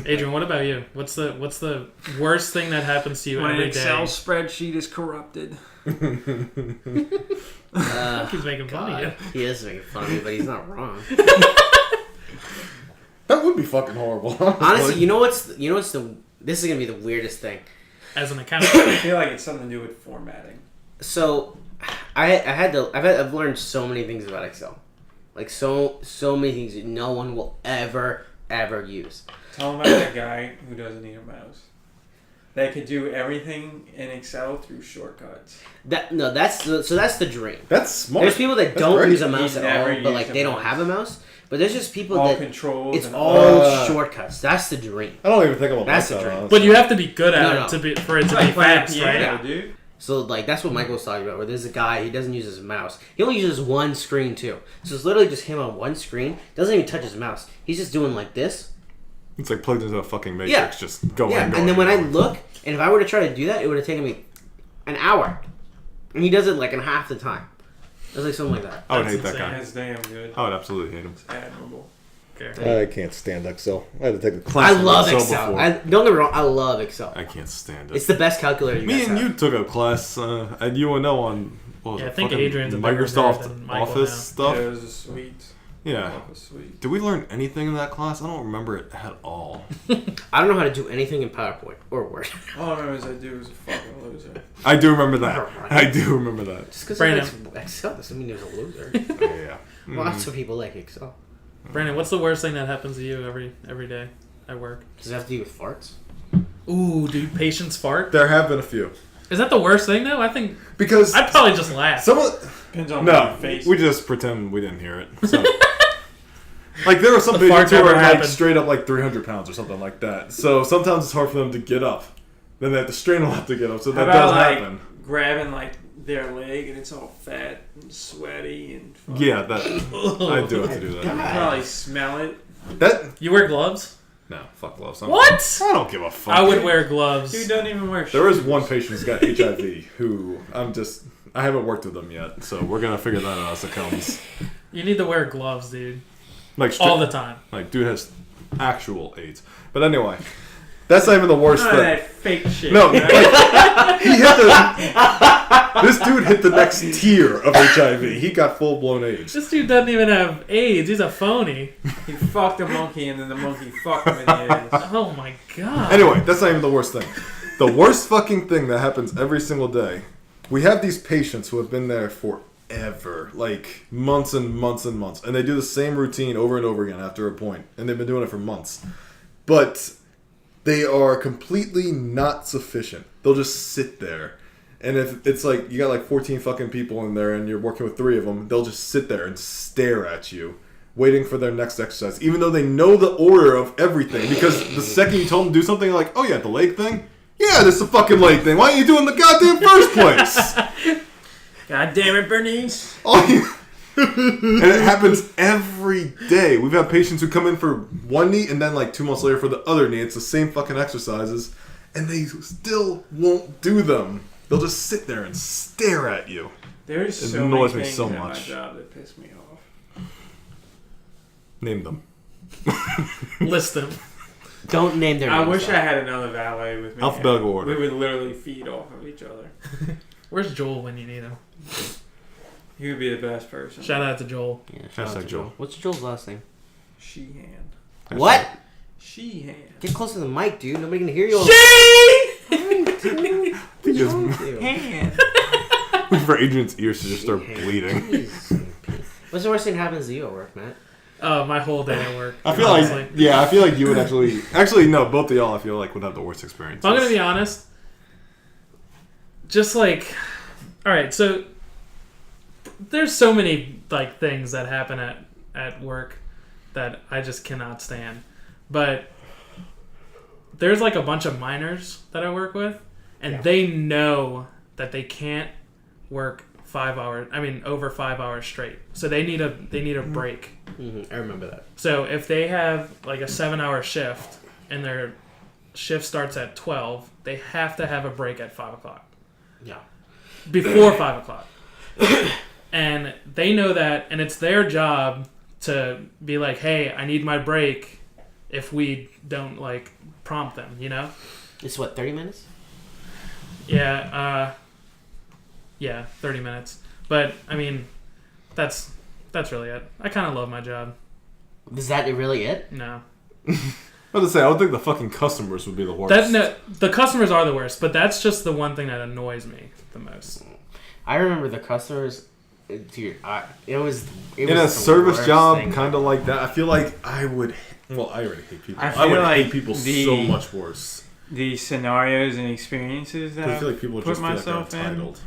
Adrian, what about you? What's the worst thing that happens to you When an every Excel day? spreadsheet is corrupted. He's making fun of you. He is making fun of me, but he's not wrong. That would be fucking horrible. Honestly, you know what's this is gonna be the weirdest thing. As an accountant. I feel like it's something to do with formatting. So, I've learned so many things about Excel, like so many things that no one will ever use. Tell them about that guy who doesn't need a mouse. That could do everything in Excel through shortcuts. That's the dream. That's smart. There's people that That's don't great. use a mouse He's at never all, but like used a they don't mouse. have a mouse. But there's just people All that controls. it's and all shortcuts. That's the dream. I don't even think about That's that. the dream. honestly. But you have to be good at No. it for it It's to like be playing fast, piano, right? dude. So like that's what Michael was talking about. Where there's a guy, he doesn't use his mouse. He only uses one screen too. So it's literally just him on one screen. Doesn't even touch his mouse. He's just doing like this. It's like plugged into a fucking matrix. Yeah. Just going. Yeah. going, And then when I going. look, and if I were to try to do that, it would have taken me an hour. And he does it like in half the time. It was like something like that. I would That's hate that insane. guy. That's damn good. I would absolutely hate him. It's admirable. Okay. I can't stand Excel. I had to take a class. I on love Excel. before. Don't get me wrong. I love Excel. I can't stand it. It's the best calculator you Me guys and have. you took a class at UNO on what was Yeah, it? I think fucking Adrian's a better nerd Microsoft than Michael Office now. stuff. Yeah, it was a sweet. Yeah. Office suite. Did we learn anything in that class? I don't remember it at all. I don't know how to do anything in PowerPoint or Word. All I remember is that dude was a fucking loser. I do remember that. Right. I do remember that. Just because Brandon. he likes Excel doesn't mean he's a loser. Yeah. Lots of people like Excel. Brandon, what's the worst thing that happens to you every day at work? Does it have to do with farts? Ooh, dude, patients fart? There have been a few. Is that the worst thing though? I think Because I'd probably just laugh. someone... Depends on No, your face. we just pretend we didn't hear it. So. Like, there are some The patients fart who never are, like, happened. straight up, like, 300 pounds or something like that. So sometimes it's hard for them to get up. Then they have to strain a lot to get up, so How that about does like happen. grabbing like their leg and it's all fat and sweaty and fucking- Yeah, that... I do have to do You that. can probably smell it. That... You wear gloves? No, fuck gloves. What? I don't give a fuck. I would wear gloves. Dude doesn't even wear There is shoes. one patient who's got HIV who I haven't worked with them yet, so we're gonna figure that out as it comes. You need to wear gloves, dude. Like All the time. like dude has actual AIDS. But anyway, that's not even the worst None of thing. that fake shit. No, man. like, he hit the. This dude hit the next tier of HIV. He got full blown AIDS. This dude doesn't even have AIDS. He's a phony. He fucked a monkey and then the monkey fucked him in the ass. Oh my god. Anyway, that's not even the worst thing. The worst fucking thing that happens every single day. We have these patients who have been there forever, like months and months and months, and they do the same routine over and over again after a point, and they've been doing it for months. But they are completely not sufficient. They'll just sit there. And if it's like you got like 14 fucking people in there and you're working with 3 of them, they'll just sit there and stare at you, waiting for their next exercise, even though they know the order of everything. Because the second you tell them to do something, like, oh yeah, the leg thing? Yeah, this is the fucking leg thing. Why aren't you doing the goddamn first place? God damn it, Bernice. And it happens every day. We've had patients who come in for one knee and then like 2 months later for the other knee. It's the same fucking exercises. And they still won't do them. They'll just sit there and stare at you. There's It so annoys many me things so at my much. job that piss me off. Name them. List them. Don't name their I names. wish though. I had another valet with me. Alphabetical order. We would literally feed off of each other. Where's Joel when you need him? He would be the best person. Shout out to Joel. Yeah, shout out Hashtag to Joel. What's Joel's last name? Sheehan. What? Sheehan. Get close to the mic, dude. Nobody can hear you. Hand. For Adrian's ears to just start bleeding. Jeez. What's the worst thing that happens to you at work, Matt? My whole day at work. I feel honestly. like, yeah, I feel like you would actually, no, both of y'all I feel like would have the worst experience. If I'm gonna be honest, just like, all right, so there's so many like things that happen at work that I just cannot stand, but there's like a bunch of minors that I work with, and they know that they can't work 5 hours. I mean, over 5 hours straight. So they need a break. Mm-hmm. I remember that. So if they have like a 7-hour shift and their shift starts at 12, they have to have a break at 5 o'clock. Yeah. Before 5 o'clock. And they know that, and it's their job to be like, hey, I need my break if we don't, like, prompt them, you know? It's what, 30 minutes? Yeah, 30 minutes. But, I mean, that's really it. I kind of love my job. Is that really it? No. I was to say, I don't think the fucking customers would be the worst. The customers are the worst, but that's just the one thing that annoys me the most. I remember the customers... Dude, it was in a service job, kind of like that. I feel like I would. Well, I already hate people. I would hate people so much worse. The scenarios and experiences that I feel like people put just myself feel like entitled.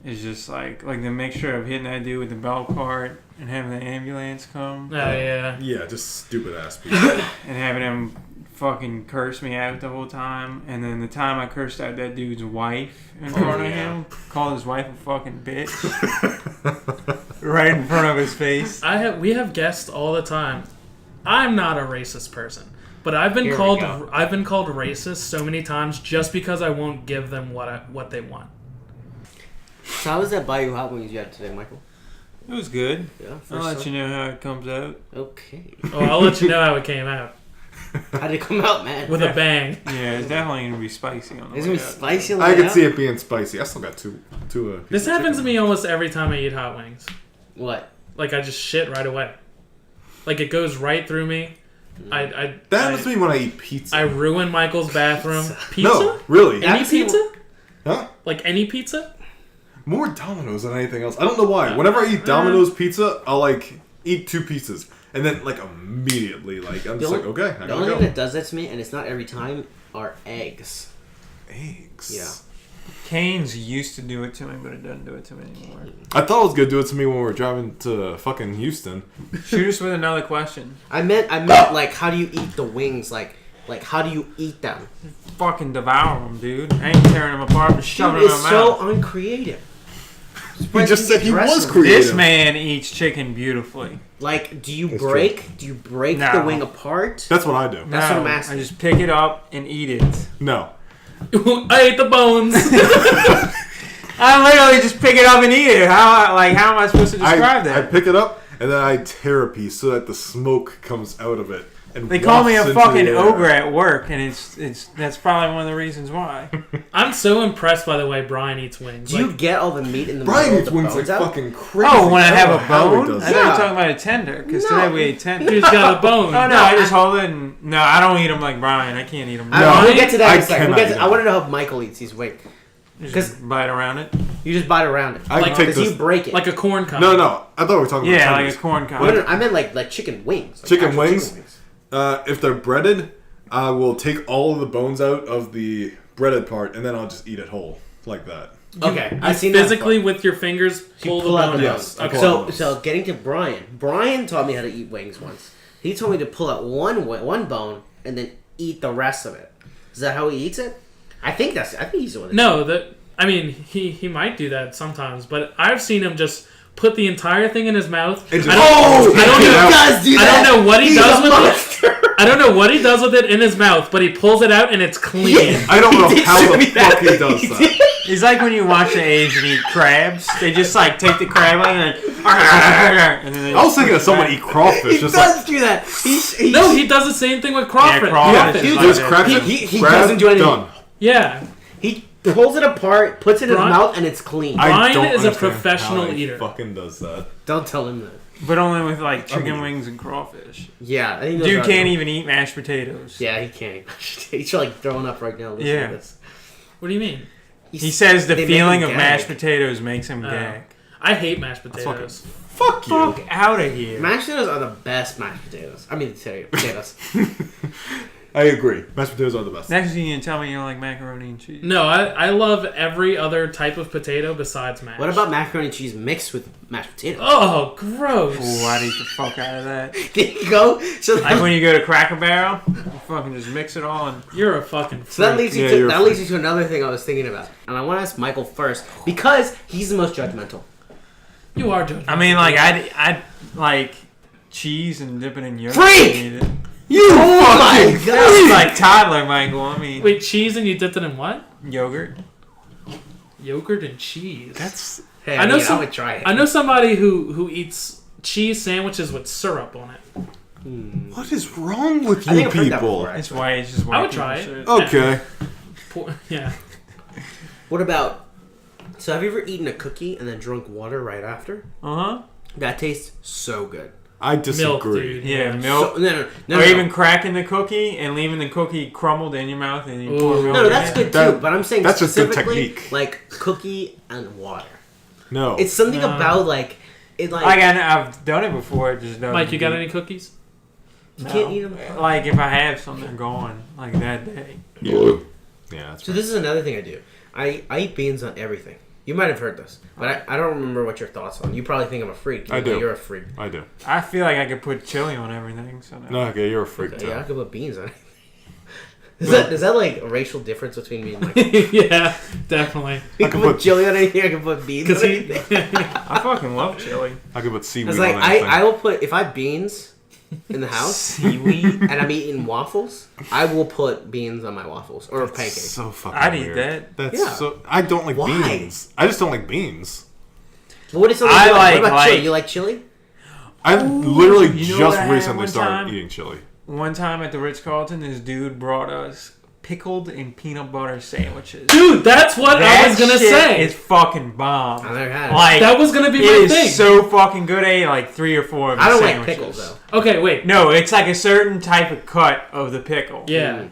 Is just like the mixture of hitting that dude with the belt cart and having the ambulance come. Oh yeah. Yeah, just stupid ass people. And having him fucking curse me out the whole time, and then the time I cursed out that dude's wife in front of him, called his wife a fucking bitch, right in front of his face. We have guests all the time. I'm not a racist person, but I've been called racist so many times just because I won't give them what they want. So how was that Bayou Hot Wings you had today, Michael? It was good. Yeah, I'll let you know how it comes out. Okay. Oh, I'll let you know how it came out. How'd it come out, man? With a bang. Yeah, it's definitely going to be spicy on the It's way going to be out. spicy on the I way can out? see it being spicy. I still got two This happens to me almost every time I eat hot wings. What? Like, I just shit right away. Like, it goes right through me. That happens to me when I eat pizza. I ruin Michael's bathroom. Pizza? No, really. Any pizza? Huh? Like, any pizza? More Domino's than anything else. I don't know why. Whenever I eat Domino's pizza, I'll, like, eat 2 pieces. And then, like, immediately, like, I'm just like, okay, I The gotta only go. thing that does that to me, and it's not every time, are eggs. Eggs? Yeah. Canes used to do it to me, but it doesn't do it to me anymore. I thought it was gonna do it to me when we were driving to fucking Houston. Shoot us with another question. I meant, like, how do you eat the wings? Like, how do you eat them? Fucking devour them, dude. I ain't tearing them apart, but shoving them in It's my so mouth. uncreative. He just said he was creative. This man eats chicken beautifully. Like, do you It's break? true. Do you break No. the wing apart? That's what I do. That's what I'm asking. I just pick it up and eat it. No. I ate the bones. I literally just pick it up and eat it. How am I supposed to describe I that? pick it up and then I tear a piece so that the smoke comes out of it. And They call me a wafts into fucking the air. ogre at work, and it's that's probably one of the reasons why. I'm so impressed by the way Brian eats wings. Do you get all the meat in the Brian middle eats of the wings like bones out? fucking crazy. Oh, when I have don't a know how he bone? does I thought you that. were talking about a tender, because No. today we ate tender. He's got a bone. Oh, no, I just hold it and... No, I don't eat them like Brian. I can't eat them. No. We'll get to that in I a second. cannot I want to know how Michael eats his wing. Just bite around it. You just bite around it. I Like, take Because this. you break it. Like a corn cob. No. I thought we were talking about Yeah, like tenders. a corn No, cob. no, I meant like chicken wings. Like Chicken actual wings? If they're breaded, I will take all of the bones out of the breaded part, and then I'll just eat it whole, like that. Okay, I I've seen that physically with your fingers pull the out bone the out. bones. Okay. So getting to Brian. Brian taught me how to eat wings once. He told me to pull out one bone and then eat the rest of it. Is that how he eats it? I think he's doing it. No, he might do that sometimes, but I've seen him just put the entire thing in his mouth. It just- I Oh! don't he know. does do that. I don't know what he He's does a with monster. it. I don't know what he does with it in his mouth, but he pulls it out and it's clean. I don't know He did how show the me that. fuck he does He that. did. It's like when you watch the Asian eat crabs. They just like take the crab leg and then I was thinking of someone eat crawfish. He just does like, do that. He No, he does the same thing with crawfish. Yeah, crawfish yeah, is just like crab, that. He crab, doesn't do anything. Done. Yeah. He pulls it apart, puts it in his Brian- mouth, and it's clean. I Brian don't is a understand professional how he eater. Fucking does that. Don't tell him that. But only with like chicken wings and crawfish. Yeah, I think those Dude are- can't even eat mashed potatoes. Yeah, he can't. He's like throwing up right now. Listen Yeah. to this. What do you mean? He says the They make feeling him of gag. mashed potatoes makes him gag. I hate mashed fucking- potatoes. Fuck you. Fuck out of here. Mashed potatoes are the best mashed potatoes. I mean, potatoes. I agree. Mashed potatoes are the best. Next thing you can tell me you don't like macaroni and cheese. No, I love every other type of potato besides mashed. What about macaroni and cheese mixed with mashed potatoes? Oh, gross. Ooh, I'd eat the fuck out of that. There you go. So Like when you go to Cracker Barrel, you fucking just mix it all and You're a fucking freak. So that leads you Yeah, to you're leads you to another thing I was thinking about, and I want to ask Michael first because he's the most judgmental. You are judgmental. I mean, like I'd like cheese and dip it in yogurt. Freak! And eat it. You oh my That's god! like toddler, Michael. I mean, Wait, cheese and you dipped it in what? yogurt. Yogurt and cheese. That's Hey, I know I would try it. I know somebody who eats cheese sandwiches with syrup on it. What is wrong with I you think I've heard that people? before. It's why it's just I would white try people it. shit. Okay. Yeah. What about? So have you ever eaten a cookie and then drunk water right after? Uh-huh. That tastes so good. I disagree. Milk, dude. Yeah, milk. So, no. Or even cracking the cookie and leaving the cookie crumbled in your mouth and you pour Ooh. milk No, in that's it. good too. That- But I'm saying that's just good specifically technique. like cookie and water. No. It's something No. about like it like I've done it before. It just doesn't. Mike, you got beat- any cookies? you can't eat them. Like if I have some, they're gone. Like that day. yeah. Yeah, that's So right. this is another thing I do. I eat beans on everything. You might have heard this, but I don't remember what your thoughts on. You probably think I'm a freak. I do. You're a freak. I do. I feel like I could put chili on everything. So No, okay, you're a freak Okay, too. yeah, I could put beans on it. Is that like a racial difference between me and Mike? Yeah, definitely. You I can could put put- chili on anything. I can put beans Because on he, anything. I fucking love chili. I could put seaweed It's like on anything. I will put if I have beans in the house Seaweed. and I'm eating waffles, I will put beans on my waffles or pancakes. So fucking I'd eat weird. that. That's Yeah. so. I don't like Why? beans. I just don't like beans. But what is something I you like- What about like- chili? You like chili? I literally you know just what I had recently one started time? eating chili. One time at the Ritz-Carlton, this dude brought us pickled and peanut butter sandwiches. dude, that's what I was gonna shit say. is fucking bomb. I never had it. Like That was gonna be it my is thing. so fucking good. I ate like 3 or 4 of the I don't like sandwiches. pickles though. Okay, wait. No, it's like a certain type of cut of the pickle. Yeah. Mm.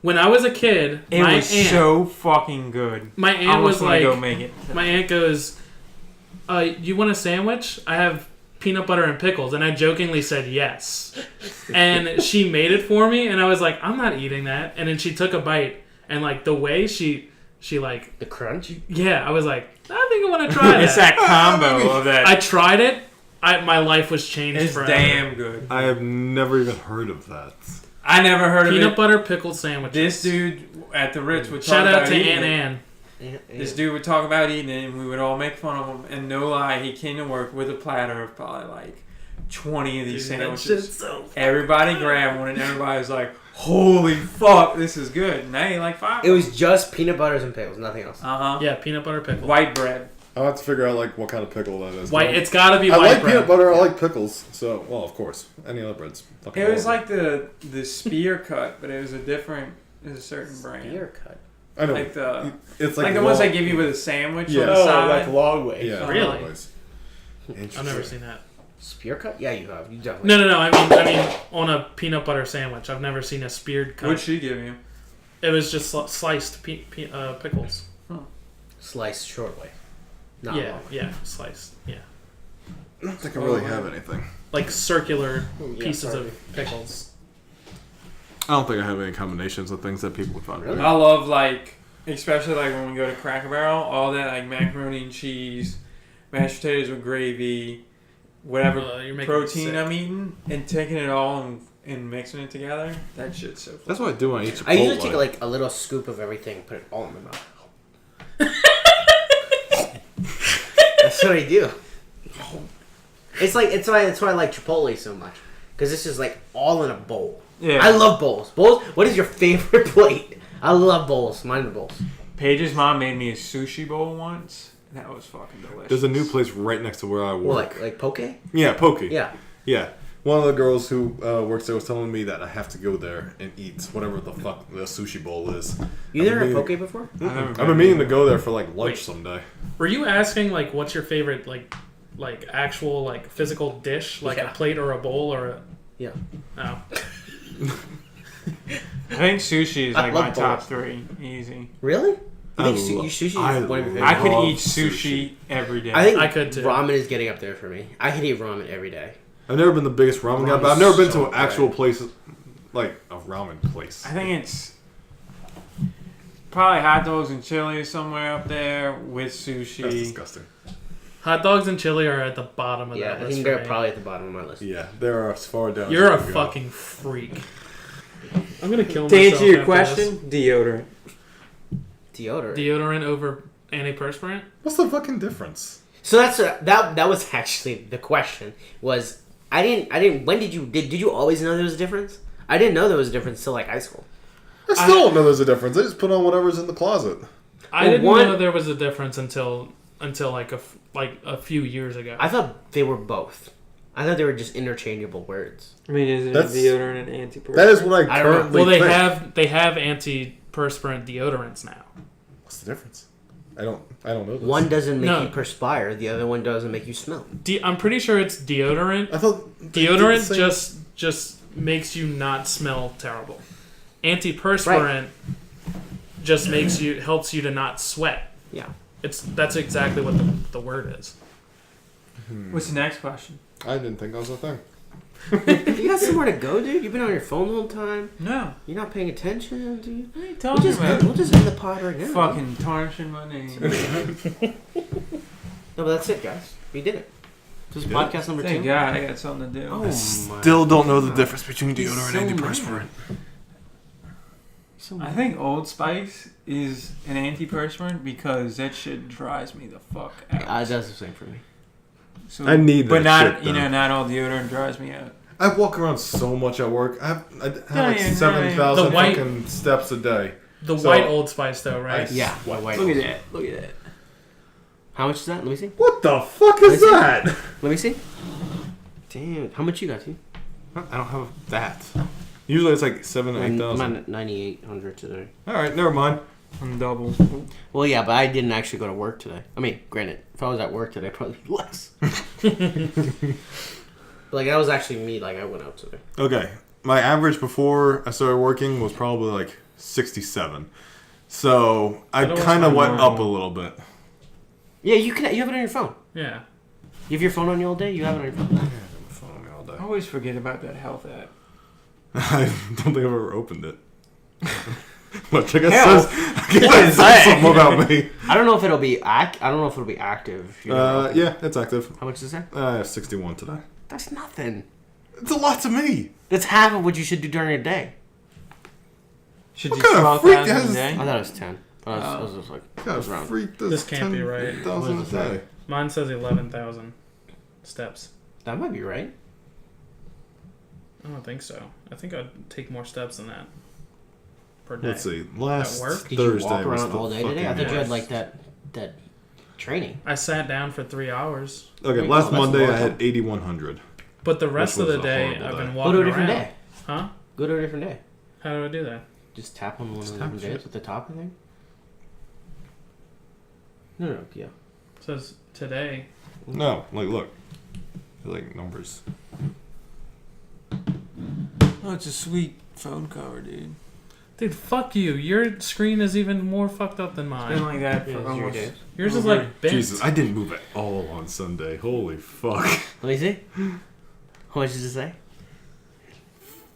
When I was a kid, It my was aunt, so fucking good. my I aunt almost was want like, to go make it. my aunt goes, "You want a sandwich? I have peanut butter and pickles," and I jokingly said yes. And she made it for me, and I was like, "I'm not eating that." And then she took a bite, and like the way she like, The crunch. yeah, I was like, I think I want to try It's that. that combo of that. I tried it. My life was changed It's forever. damn good. I have never even heard of that. I never heard of Peanut it. butter pickle sandwiches. This dude at the Ritz would talk Shout out about to eating Aunt it. Ann. This dude would talk about eating it, and we would all make fun of him. And no lie, he came to work with a platter of probably like 20 of these Dude, that sandwiches. shit's so Everybody grabbed one, and everybody was like, "Holy fuck, this is good!" And I ate like 5. It was just peanut butters and pickles, nothing else. Yeah, peanut butter pickle. White bread. I'll have to figure out like what kind of pickle that is. White. It's got to be I white like bread. peanut butter. I like pickles. So, well, of course, any other bread's fucking. It was horrible. like the spear cut, but it was a certain brand. Spear cut. I know. Like the it's like the ones they give you with a sandwich Yeah. on the Oh, side. long way. Yeah. Really? always. I've never seen that. Spear cut? Yeah, you have. You definitely. No. I mean, on a peanut butter sandwich. I've never seen a speared cut. What'd she give you? It was just sliced pickles. Sliced short way. Not Yeah, long. yeah, sliced. Yeah, I don't think I really have anything. like circular Yeah, pieces sorry. of pickles. I don't think I have any combinations of things that people would find. Really? weird. I love like, especially like when we go to Cracker Barrel, all that like macaroni and cheese, mashed potatoes with gravy, whatever You're making me protein sick. I'm eating, and taking it all and mixing it together. That shit's so fun. That's what I do when I eat Chipotle. I usually take like a little scoop of everything, put it all in my mouth. That's what I do. It's why I like Chipotle so much, because it's just like all in a bowl. Yeah. I love bowls. Bowls. What is your favorite plate? I love bowls. Mine are bowls. Paige's mom made me a sushi bowl once. That was fucking delicious. There's a new place right next to where I Well, work. like poke? Yeah, Poke. Yeah. Yeah. One of the girls who works there was telling me that I have to go there and eat whatever the fuck the sushi bowl is. You never had mean- poke before? I've been meaning to go there for like lunch Wait. someday. Were you asking like what's your favorite like actual like physical dish, like Yeah. a plate or a bowl or a? Yeah. Oh, I think sushi is I like love my top bowls. 3. Easy. Really? I think I lo- sushi is I one of your I favorites. could love eat sushi every day. I think I could too. ramen is getting up there for me. I could eat ramen every day. I've never been the biggest ramen guy, Ramen's but I've never been to so an actual good. place like a ramen place. I think it's probably hot dogs and chili somewhere up there with That's sushi. disgusting. hot dogs and chili are at the bottom of Yeah, that I list think for they're me. probably at the bottom of my list. Yeah, there are as far down. You're a as you can go. fucking freak. I'm gonna kill To myself. answer your after question, deodorant. Deodorant. this. Deodorant over antiperspirant. What's the fucking difference? So that's that was actually the question. Was I didn't. When did you always know there was a difference? I didn't know there was a difference till like high school. I still don't know there's a difference. I just put on whatever's in the closet. I Well, didn't one- know there was a difference until until like a few years ago. I thought they were both. I thought they were just interchangeable words. I mean, is it That's- deodorant and antiperspirant? That is what I I don't know. currently Well, think. they have antiperspirant deodorants now. What's the difference? I don't know this. One doesn't make No. you perspire. The other one doesn't make you smell. I'm pretty sure it's deodorant. I thought they did the Deodorant same- just makes you not smell terrible. Antiperspirant just helps you to not sweat. Yeah. That's exactly what the word is. What's the next question? I didn't think that was a thing. You got somewhere to go, dude? You've been on your phone the whole time. No. You're not paying attention, dude. What are you We'll talking just, about? we'll just end the pod right now. Fucking tarnishing my name. No, but that's it, guys. We did it. This is Yeah. podcast number 2. Thank God I got something to do. Oh, my. Still don't know the difference between He's deodorant so and mad. antiperspirant. So I think Old Spice is an antiperspirant because that shit dries me the fuck out. That's the same for me. So, I need but that not shit, you know though. not all deodorant dries me out. I walk around so much at work. I have like Yeah, 7,000 The white- fucking steps a day. The So- white Old Spice, though, right? Yeah. What? White. Look at that. Look at that. How much is that? Let me see. What the fuck is Listen. that? Let me see. Damn. How much you got, T? I don't have that. Usually it's like 7,000 to I'm 8,000. at 9,800 today. All right, never mind. I'm double. Well, yeah, but I didn't actually go to work today. I mean, granted, if I was at work today, I'd probably be less. But, like, that was actually me. Like, I went out today. Okay, my average before I started working was probably like 67. So I That was kind of my went normal. up a little bit. Yeah, you have it on your phone. Yeah. You have your phone on you all day? You have it on your phone. I have my phone on me all day. I always forget about that health app. I don't think I've ever opened it. Which I guess Hell, says, I guess what that is says that? something about me. I don't know if it'll be I don't know if it'll be active. If you never open it. Yeah, it's active. How much is that? I have 61 today. That's nothing. It's a lot to me. That's half of what you should do during a day. Should What you kind of 12,000 freak a has- day? I thought it was 10. But I was just like, I God, was around. freak This can't be right. 10,000 a What does it say? day. Mine says 11,000 steps. That might be right. I don't think so. I think I'd take more steps than that per day. Let's see. Last work? Did Thursday you walk was around the all day today? I fucking thought you had worst. like that training. I sat down for 3 hours, Okay, Oh, last that's Monday a I lot. had 8,100. but the rest Which of the was a day horrible I've day. been Go walking to a different around. day. Huh? Go to a different day. How do I do that? Just tap on one of the tap different shit. days at the top, I think. No, yeah. It says today. No, like look. Like numbers. Oh, it's a sweet phone cover, dude. Dude, fuck you. Your screen is even more fucked up than It's been mine. like that for Yeah, it's your almost. days. Yours is over- like bent. Jesus, I didn't move at all on Sunday. Holy fuck. Let me see. How much did it say?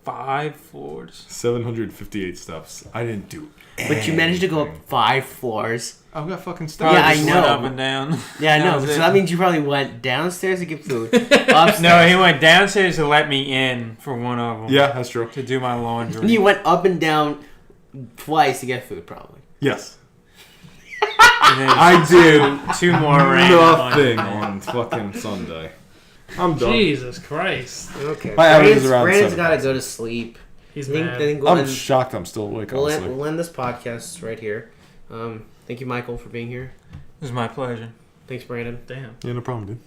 5 floors. 758 steps. I didn't do But you managed to go up 5 floors. I've got fucking steps. Probably Yeah, I just know. went up and down. Yeah, I That know. was So it. that means you probably went downstairs to get food. Upstairs. No, he went downstairs to let me in for one of them. Yeah, that's true. To do my And laundry. you went up and down twice to get food, probably. Yes. And then I did two more ran nothing on fucking Sunday. I'm done. Jesus Christ. Okay. My average is around Brandon's 7. got to go to sleep. He's I think, mad. I think I'm shocked I'm still awake, we'll honestly. end this podcast right here. Thank you, Michael, for being here. It was my pleasure. Thanks, Brandon. Damn. Yeah, no problem, dude.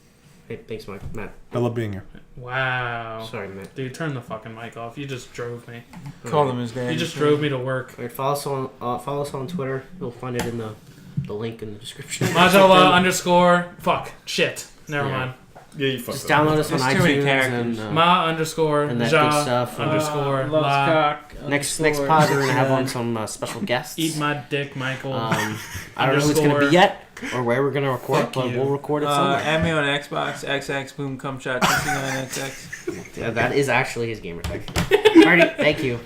Hey, thanks, Mike. Matt. I love being here. Wow. Sorry, Matt. Dude, turn the fucking mic off. You just drove me. Call him his dad. You just drove me to work. All right, follow us on Twitter. You'll find it in the link in the description. Mashallah underscore. Fuck. Shit. Never Yeah. mind. Yeah, you fucked Just download us on There's too many iTunes characters. and Ma underscore. and that Ja good stuff. underscore. loves La. cock. next underscore. pod we're gonna have on some special guests. Eat my dick, Michael. I don't know who it's gonna Underscore. be yet or where we're gonna record, Fuck but you. we'll record it somewhere. Add me on Xbox, XX, boom, cum shot, 69XX. Yeah, that is actually his gamer tag. Alrighty, thank you.